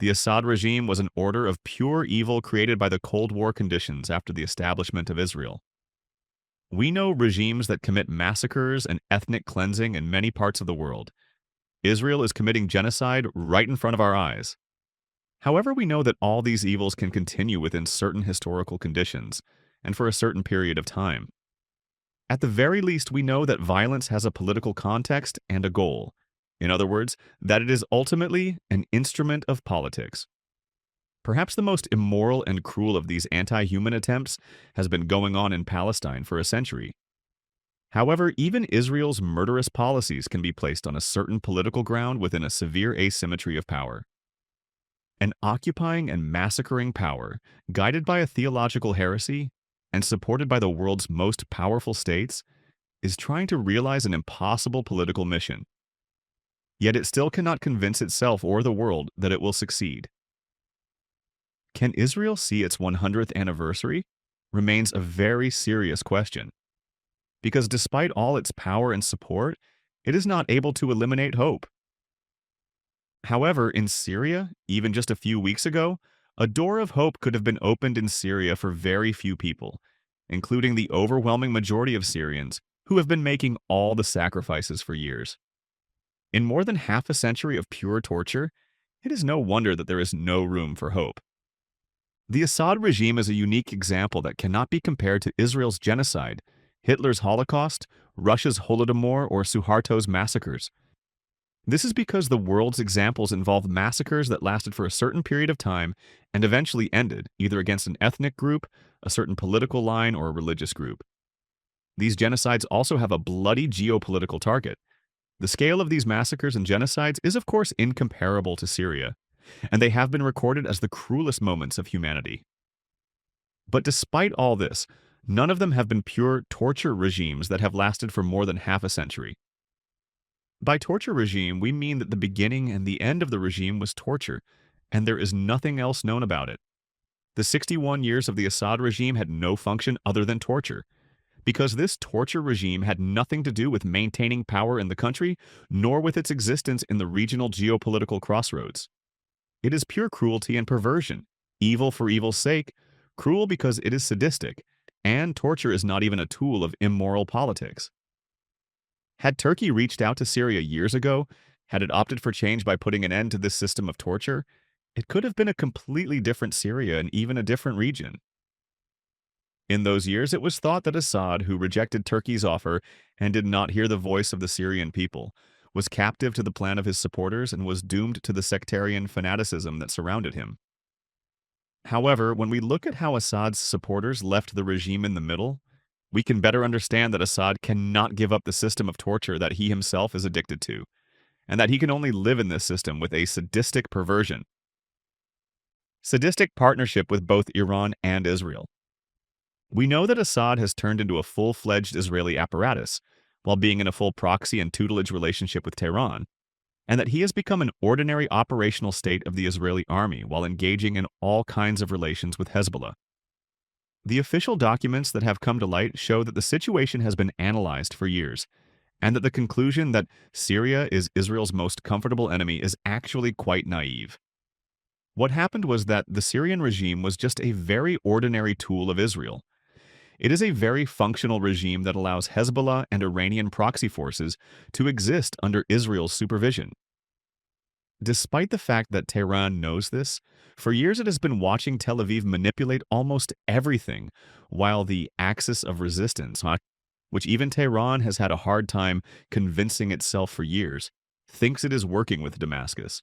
The Assad regime was an order of pure evil created by the Cold War conditions after the establishment of Israel. We know regimes that commit massacres and ethnic cleansing in many parts of the world. Israel is committing genocide right in front of our eyes. However, we know that all these evils can continue within certain historical conditions and for a certain period of time. At the very least, we know that violence has a political context and a goal. In other words, that it is ultimately an instrument of politics. Perhaps the most immoral and cruel of these anti-human attempts has been going on in Palestine for a century. However, even Israel's murderous policies can be placed on a certain political ground within a severe asymmetry of power. An occupying and massacring power, guided by a theological heresy and supported by the world's most powerful states, is trying to realize an impossible political mission. Yet it still cannot convince itself or the world that it will succeed. Can Israel see its 100th anniversary? Remains a very serious question. Because despite all its power and support, it is not able to eliminate hope. However, in Syria, even just a few weeks ago, a door of hope could have been opened in Syria for very few people, including the overwhelming majority of Syrians who have been making all the sacrifices for years. In more than half a century of pure torture, it is no wonder that there is no room for hope. The Assad regime is a unique example that cannot be compared to Israel's genocide, Hitler's Holocaust, Russia's Holodomor, or Suharto's massacres. This is because the world's examples involve massacres that lasted for a certain period of time and eventually ended, either against an ethnic group, a certain political line, or a religious group. These genocides also have a bloody geopolitical target. The scale of these massacres and genocides is, of course, incomparable to Syria, and they have been recorded as the cruelest moments of humanity. But despite all this, none of them have been pure torture regimes that have lasted for more than half a century. By torture regime, we mean that the beginning and the end of the regime was torture, and there is nothing else known about it. The 61 years of the Assad regime had no function other than torture, because this torture regime had nothing to do with maintaining power in the country, nor with its existence in the regional geopolitical crossroads. It is pure cruelty and perversion, evil for evil's sake, cruel because it is sadistic, and torture is not even a tool of immoral politics. Had Turkey reached out to Syria years ago, had it opted for change by putting an end to this system of torture, it could have been a completely different Syria and even a different region. In those years, it was thought that Assad, who rejected Turkey's offer and did not hear the voice of the Syrian people, was captive to the plan of his supporters and was doomed to the sectarian fanaticism that surrounded him. However, when we look at how Assad's supporters left the regime in the middle, we can better understand that Assad cannot give up the system of torture that he himself is addicted to, and that he can only live in this system with a sadistic perversion. Sadistic partnership with both Iran and Israel. We know that Assad has turned into a full-fledged Israeli apparatus, while being in a full proxy and tutelage relationship with Tehran, and that he has become an ordinary operational state of the Israeli army while engaging in all kinds of relations with Hezbollah. The official documents that have come to light show that the situation has been analyzed for years, and that the conclusion that Syria is Israel's most comfortable enemy is actually quite naive. What happened was that the Syrian regime was just a very ordinary tool of Israel. It is a very functional regime that allows Hezbollah and Iranian proxy forces to exist under Israel's supervision. Despite the fact that Tehran knows this, for years it has been watching Tel Aviv manipulate almost everything, while the axis of resistance, which even Tehran has had a hard time convincing itself for years, thinks it is working with Damascus.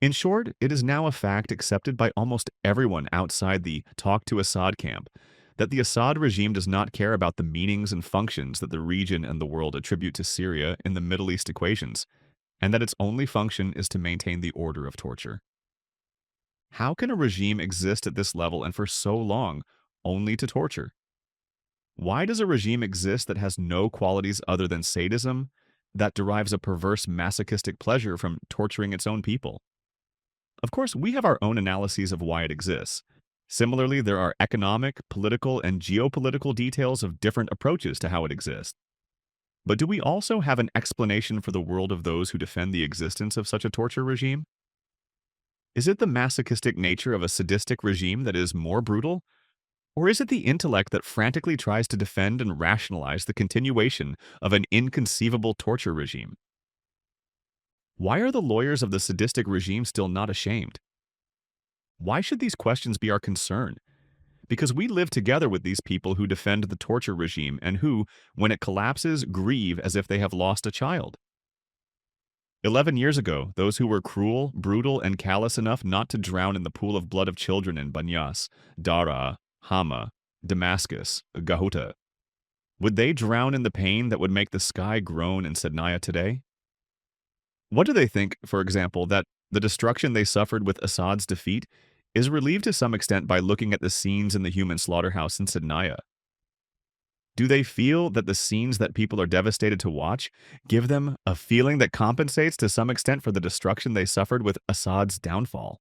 In short, it is now a fact accepted by almost everyone outside the Talk to Assad camp that the Assad regime does not care about the meanings and functions that the region and the world attribute to Syria in the Middle East equations, and that its only function is to maintain the order of torture. How can a regime exist at this level and for so long only to torture? Why does a regime exist that has no qualities other than sadism, that derives a perverse masochistic pleasure from torturing its own people? Of course, we have our own analyses of why it exists. Similarly, there are economic, political, and geopolitical details of different approaches to how it exists. But do we also have an explanation for the world of those who defend the existence of such a torture regime? Is it the masochistic nature of a sadistic regime that is more brutal? Or is it the intellect that frantically tries to defend and rationalize the continuation of an inconceivable torture regime? Why are the lawyers of the sadistic regime still not ashamed? Why should these questions be our concern? Because we live together with these people who defend the torture regime and who, when it collapses, grieve as if they have lost a child. 11 years ago, those who were cruel, brutal, and callous enough not to drown in the pool of blood of children in Banyas, Daraa, Hama, Damascus, Ghouta, would they drown in the pain that would make the sky groan in Sednaya today? What do they think, for example, that the destruction they suffered with Assad's defeat is relieved to some extent by looking at the scenes in the human slaughterhouse in Sednaya? Do they feel that the scenes that people are devastated to watch give them a feeling that compensates to some extent for the destruction they suffered with Assad's downfall?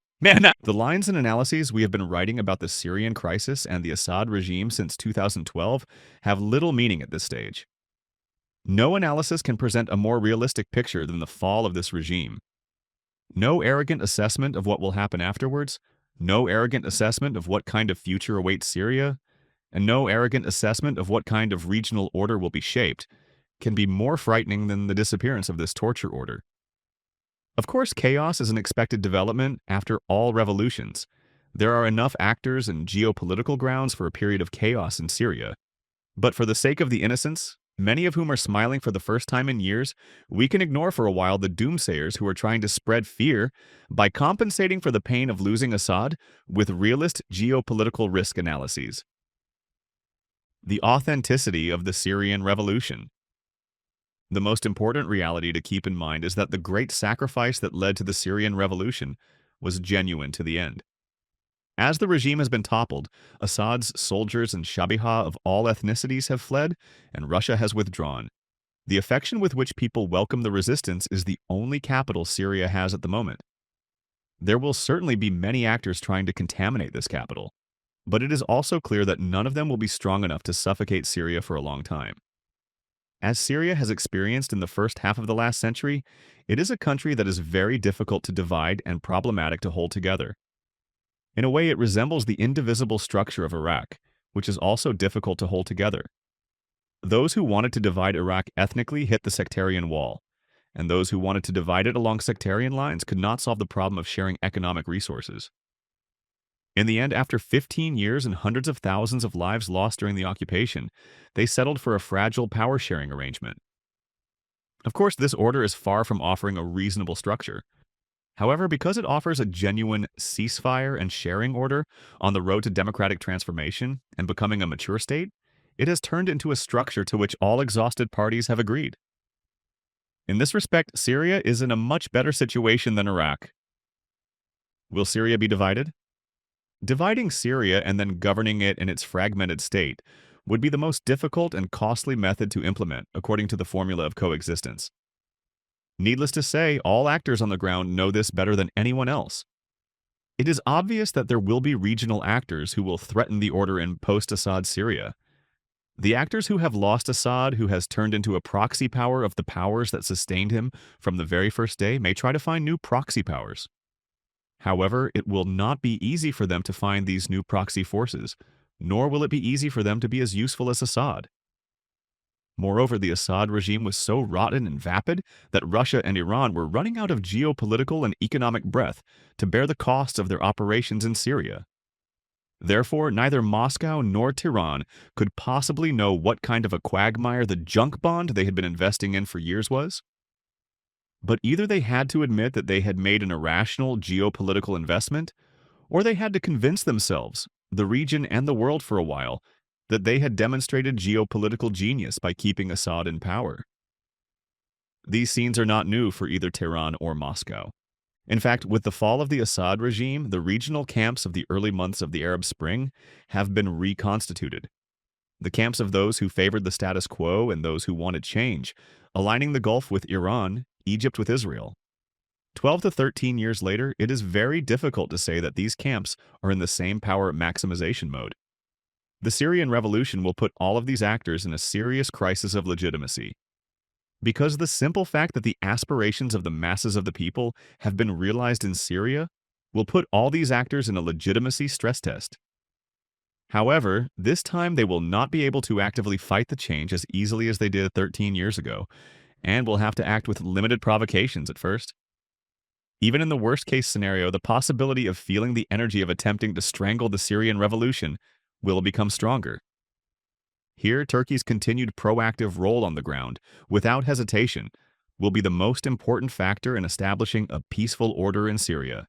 The lines and analyses we have been writing about the Syrian crisis and the Assad regime since 2012 have little meaning at this stage. No analysis can present a more realistic picture than the fall of this regime. No arrogant assessment of what will happen afterwards, no arrogant assessment of what kind of future awaits Syria, and no arrogant assessment of what kind of regional order will be shaped can be more frightening than the disappearance of this torture order. Of course, chaos is an expected development after all revolutions. There are enough actors and geopolitical grounds for a period of chaos in Syria. But for the sake of the innocents, many of whom are smiling for the first time in years, we can ignore for a while the doomsayers who are trying to spread fear by compensating for the pain of losing Assad with realist geopolitical risk analyses. The authenticity of the Syrian revolution. The most important reality to keep in mind is that the great sacrifice that led to the Syrian revolution was genuine to the end. As the regime has been toppled, Assad's soldiers and Shabiha of all ethnicities have fled, and Russia has withdrawn. The affection with which people welcome the resistance is the only capital Syria has at the moment. There will certainly be many actors trying to contaminate this capital, but it is also clear that none of them will be strong enough to suffocate Syria for a long time. As Syria has experienced in the first half of the last century, it is a country that is very difficult to divide and problematic to hold together. In a way, it resembles the indivisible structure of Iraq, which is also difficult to hold together. Those who wanted to divide Iraq ethnically hit the sectarian wall, and those who wanted to divide it along sectarian lines could not solve the problem of sharing economic resources. In the end, after 15 years and hundreds of thousands of lives lost during the occupation, they settled for a fragile power-sharing arrangement. Of course, this order is far from offering a reasonable structure. However, because it offers a genuine ceasefire and sharing order on the road to democratic transformation and becoming a mature state, it has turned into a structure to which all exhausted parties have agreed. In this respect, Syria is in a much better situation than Iraq. Will Syria be divided? Dividing Syria and then governing it in its fragmented state would be the most difficult and costly method to implement, according to the formula of coexistence. Needless to say, all actors on the ground know this better than anyone else. It is obvious that there will be regional actors who will threaten the order in post-Assad Syria. The actors who have lost Assad, who has turned into a proxy power of the powers that sustained him from the very first day, may try to find new proxy powers. However, it will not be easy for them to find these new proxy forces, nor will it be easy for them to be as useful as Assad. Moreover, the Assad regime was so rotten and vapid that Russia and Iran were running out of geopolitical and economic breath to bear the costs of their operations in Syria. Therefore, neither Moscow nor Tehran could possibly know what kind of a quagmire the junk bond they had been investing in for years was. But either they had to admit that they had made an irrational geopolitical investment, or they had to convince themselves, the region and the world for a while, that they had demonstrated geopolitical genius by keeping Assad in power. These scenes are not new for either Tehran or Moscow. In fact, with the fall of the Assad regime, the regional camps of the early months of the Arab Spring have been reconstituted. The camps of those who favored the status quo and those who wanted change, aligning the Gulf with Iran, Egypt with Israel. 12 to 13 years later, it is very difficult to say that these camps are in the same power maximization mode. The Syrian revolution will put all of these actors in a serious crisis of legitimacy. Because the simple fact that the aspirations of the masses of the people have been realized in Syria will put all these actors in a legitimacy stress test. However, this time they will not be able to actively fight the change as easily as they did 13 years ago, and will have to act with limited provocations at first. Even in the worst case scenario, the possibility of feeling the energy of attempting to strangle the Syrian revolution will become stronger. Here, Turkey's continued proactive role on the ground, without hesitation, will be the most important factor in establishing a peaceful order in Syria.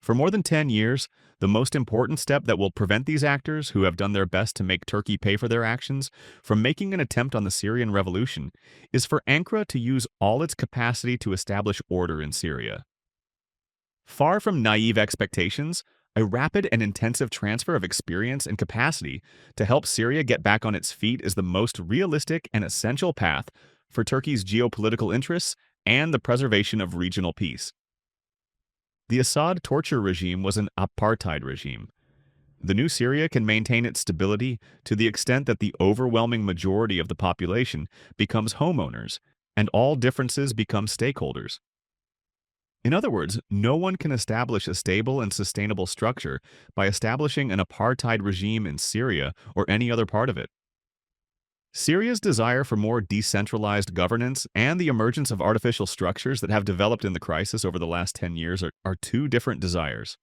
For more than 10 years, the most important step that will prevent these actors, who have done their best to make Turkey pay for their actions, from making an attempt on the Syrian revolution, is for Ankara to use all its capacity to establish order in Syria. Far from naive expectations, a rapid and intensive transfer of experience and capacity to help Syria get back on its feet is the most realistic and essential path for Turkey's geopolitical interests and the preservation of regional peace. The Assad torture regime was an apartheid regime. The new Syria can maintain its stability to the extent that the overwhelming majority of the population becomes homeowners, and all differences become stakeholders. In other words, no one can establish a stable and sustainable structure by establishing an apartheid regime in Syria or any other part of it. Syria's desire for more decentralized governance and the emergence of artificial structures that have developed in the crisis over the last 10 years are two different desires.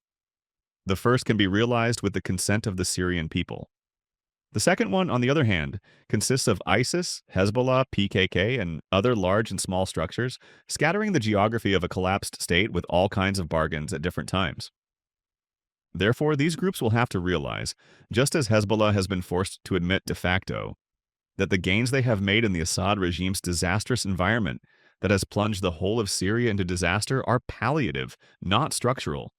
The first can be realized with the consent of the Syrian people. The second one, on the other hand, consists of ISIS, Hezbollah, PKK, and other large and small structures, scattering the geography of a collapsed state with all kinds of bargains at different times. Therefore, these groups will have to realize, just as Hezbollah has been forced to admit de facto, that the gains they have made in the Assad regime's disastrous environment that has plunged the whole of Syria into disaster are palliative, not structural.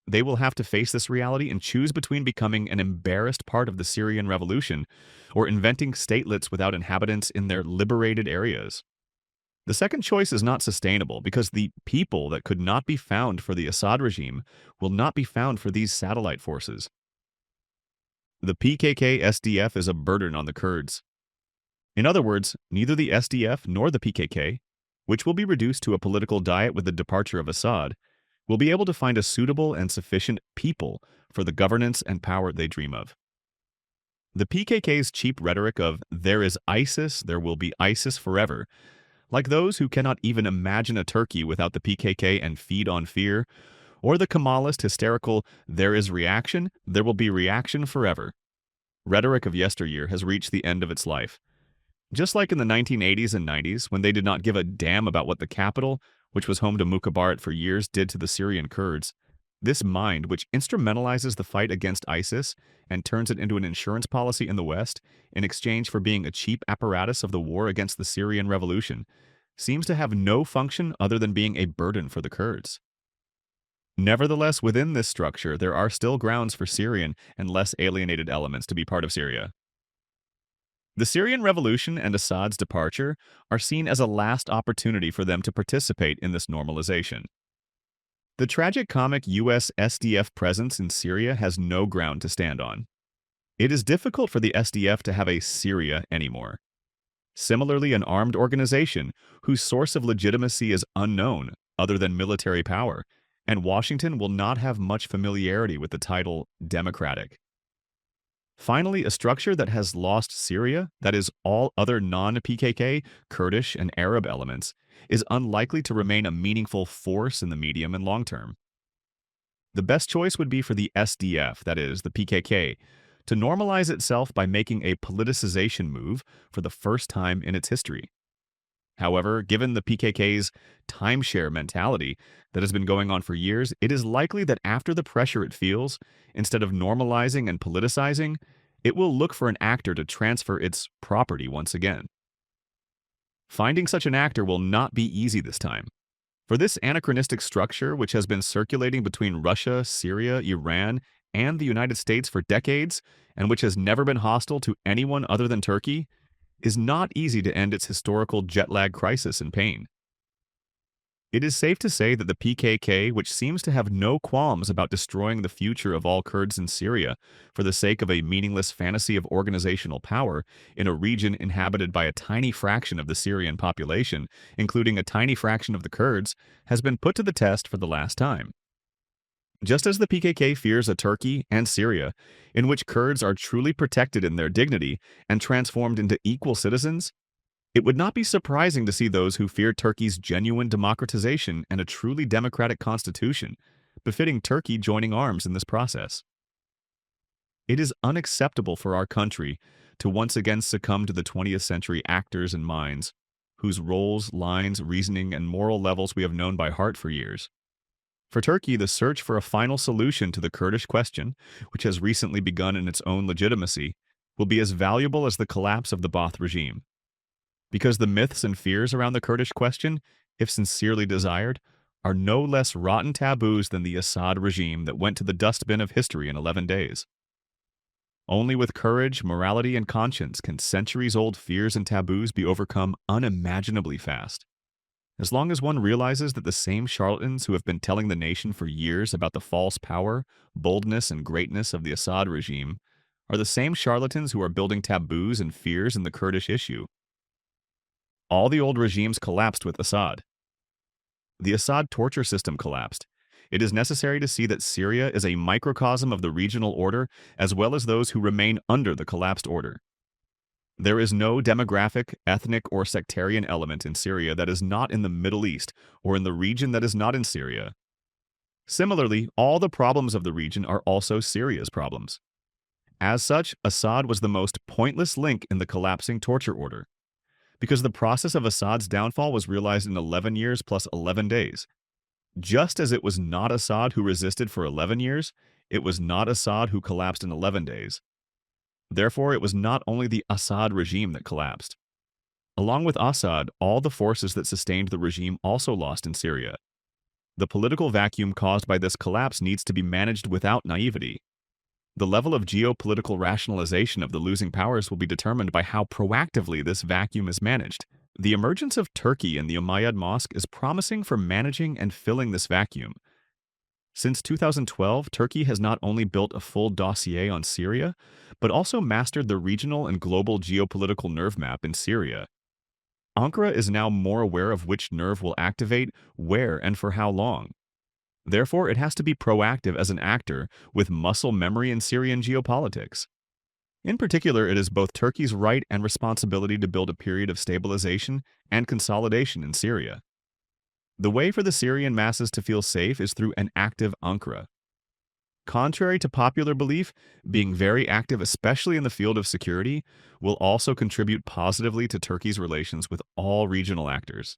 They will have to face this reality and choose between becoming an embarrassed part of the Syrian revolution or inventing statelets without inhabitants in their liberated areas. The second choice is not sustainable because the people that could not be found for the Assad regime will not be found for these satellite forces. The PKK-SDF is a burden on the Kurds. In other words, neither the SDF nor the PKK, which will be reduced to a political diet with the departure of Assad, will be able to find a suitable and sufficient people for the governance and power they dream of. The PKK's cheap rhetoric of "there is ISIS, there will be ISIS forever," like those who cannot even imagine a Turkey without the PKK and feed on fear, or the Kemalist hysterical "there is reaction, there will be reaction forever," rhetoric of yesteryear has reached the end of its life. Just like in the 1980s and 90s, when they did not give a damn about what the capital, which was home to Mukhabarat for years, did to the Syrian Kurds, this mind, which instrumentalizes the fight against ISIS and turns it into an insurance policy in the West in exchange for being a cheap apparatus of the war against the Syrian revolution, seems to have no function other than being a burden for the Kurds. Nevertheless, within this structure, there are still grounds for Syrian and less alienated elements to be part of Syria. The Syrian revolution and Assad's departure are seen as a last opportunity for them to participate in this normalization. The tragic-comic U.S. SDF presence in Syria has no ground to stand on. It is difficult for the SDF to have a Syria anymore. Similarly, an armed organization whose source of legitimacy is unknown other than military power, and Washington will not have much familiarity with the title democratic. Finally, a structure that has lost Syria, that is, all other non-PKK, Kurdish, and Arab elements, is unlikely to remain a meaningful force in the medium and long term. The best choice would be for the SDF, that is, the PKK, to normalize itself by making a politicization move for the first time in its history. However, given the PKK's timeshare mentality that has been going on for years, it is likely that after the pressure it feels, instead of normalizing and politicizing, it will look for an actor to transfer its property once again. Finding such an actor will not be easy this time. For this anachronistic structure, which has been circulating between Russia, Syria, Iran, and the United States for decades, and which has never been hostile to anyone other than Turkey, is not easy to end its historical jet lag crisis and pain. It is safe to say that the PKK, which seems to have no qualms about destroying the future of all Kurds in Syria for the sake of a meaningless fantasy of organizational power in a region inhabited by a tiny fraction of the Syrian population, including a tiny fraction of the Kurds, has been put to the test for the last time. Just as the PKK fears a Turkey and Syria, in which Kurds are truly protected in their dignity and transformed into equal citizens, it would not be surprising to see those who fear Turkey's genuine democratization and a truly democratic constitution, befitting Turkey joining arms in this process. It is unacceptable for our country to once again succumb to the 20th century actors and minds, whose roles, lines, reasoning, and moral levels we have known by heart for years. For Turkey, the search for a final solution to the Kurdish question, which has recently begun in its own legitimacy, will be as valuable as the collapse of the Ba'ath regime. Because the myths and fears around the Kurdish question, if sincerely desired, are no less rotten taboos than the Assad regime that went to the dustbin of history in 11 days. Only with courage, morality, and conscience can centuries-old fears and taboos be overcome unimaginably fast. As long as one realizes that the same charlatans who have been telling the nation for years about the false power, boldness, and greatness of the Assad regime are the same charlatans who are building taboos and fears in the Kurdish issue. All the old regimes collapsed with Assad. The Assad torture system collapsed. It is necessary to see that Syria is a microcosm of the regional order as well as those who remain under the collapsed order. There is no demographic, ethnic, or sectarian element in Syria that is not in the Middle East or in the region that is not in Syria. Similarly, all the problems of the region are also Syria's problems. As such, Assad was the most pointless link in the collapsing torture order, because the process of Assad's downfall was realized in 11 years plus 11 days. Just as it was not Assad who resisted for 11 years, it was not Assad who collapsed in 11 days. Therefore, it was not only the Assad regime that collapsed. Along with Assad, all the forces that sustained the regime also lost in Syria. The political vacuum caused by this collapse needs to be managed without naivety. The level of geopolitical rationalization of the losing powers will be determined by how proactively this vacuum is managed. The emergence of Turkey in the Umayyad Mosque is promising for managing and filling this vacuum. Since 2012, Turkey has not only built a full dossier on Syria, but also mastered the regional and global geopolitical nerve map in Syria. Ankara is now more aware of which nerve will activate, where, and for how long. Therefore, it has to be proactive as an actor with muscle memory in Syrian geopolitics. In particular, it is both Turkey's right and responsibility to build a period of stabilization and consolidation in Syria. The way for the Syrian masses to feel safe is through an active Ankara. Contrary to popular belief, being very active, especially in the field of security, will also contribute positively to Turkey's relations with all regional actors.